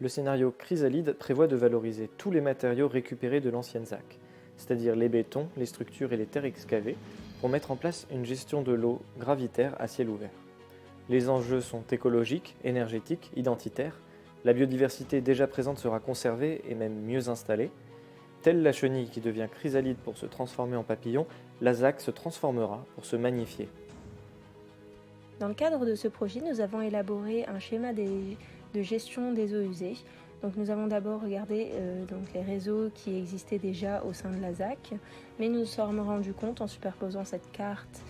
Le scénario Chrysalide prévoit de valoriser tous les matériaux récupérés de l'ancienne ZAC, c'est-à-dire les bétons, les structures et les terres excavées, pour mettre en place une gestion de l'eau gravitaire à ciel ouvert. Les enjeux sont écologiques, énergétiques, identitaires. La biodiversité déjà présente sera conservée et même mieux installée. Telle la chenille qui devient chrysalide pour se transformer en papillon, la ZAC se transformera pour se magnifier. Dans le cadre de ce projet, nous avons élaboré un schéma de gestion des eaux usées. Donc nous avons d'abord regardé les réseaux qui existaient déjà au sein de la ZAC, mais nous nous sommes rendus compte en superposant cette carte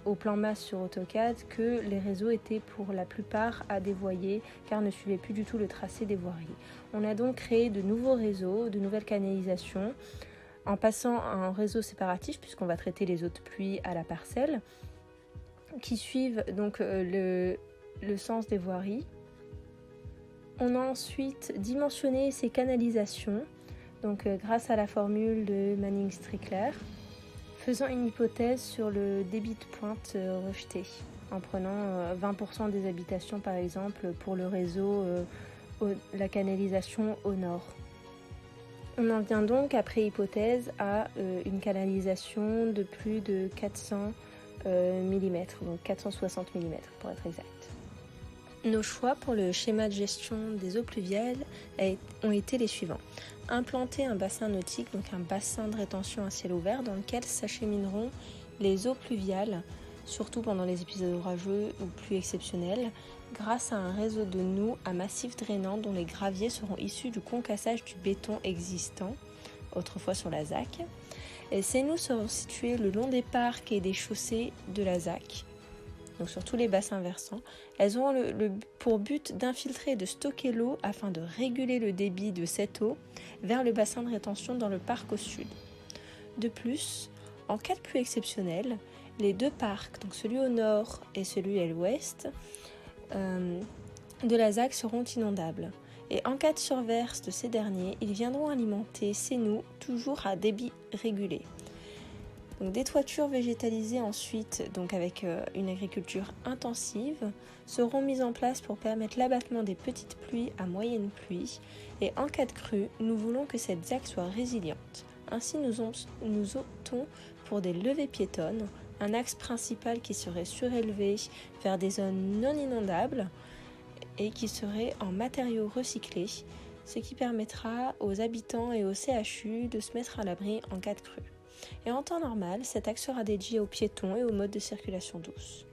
au plan masse sur AutoCAD que les réseaux étaient pour la plupart à dévoyer car ne suivaient plus du tout le tracé des voiries. On a donc créé de nouveaux réseaux, de nouvelles canalisations en passant à un réseau séparatif puisqu'on va traiter les eaux de pluie à la parcelle qui suivent donc le sens des voiries. On a ensuite dimensionné ces canalisations donc, grâce à la formule de Manning-Strickler, faisant une hypothèse sur le débit de pointe rejeté, en prenant 20% des habitations par exemple pour le réseau, la canalisation au nord. On en vient donc après hypothèse à une canalisation de plus de 400 mm, donc 460 mm pour être exact. Nos choix pour le schéma de gestion des eaux pluviales ont été les suivants. Implanter un bassin nautique, donc un bassin de rétention à ciel ouvert dans lequel s'achemineront les eaux pluviales, surtout pendant les épisodes orageux ou pluies exceptionnelles, grâce à un réseau de noues à massifs drainants dont les graviers seront issus du concassage du béton existant, autrefois sur la ZAC. Et ces noues seront situées le long des parcs et des chaussées de la ZAC, donc sur tous les bassins versants. Elles auront pour but d'infiltrer et de stocker l'eau afin de réguler le débit de cette eau vers le bassin de rétention dans le parc au sud. De plus, en cas de pluie exceptionnelle, les deux parcs, donc celui au nord et celui à l'ouest de la ZAC seront inondables. Et en cas de surverse de ces derniers, ils viendront alimenter ces noues toujours à débit régulé. Donc, des toitures végétalisées ensuite, donc avec une agriculture intensive, seront mises en place pour permettre l'abattement des petites pluies à moyenne pluie. Et en cas de crue, nous voulons que cette ZAC soit résiliente. Ainsi, nous optons pour des levées piétonnes, un axe principal qui serait surélevé vers des zones non inondables et qui serait en matériaux recyclés, ce qui permettra aux habitants et au CHU de se mettre à l'abri en cas de crue. Et en temps normal, cet axe sera dédié aux piétons et aux modes de circulation douce.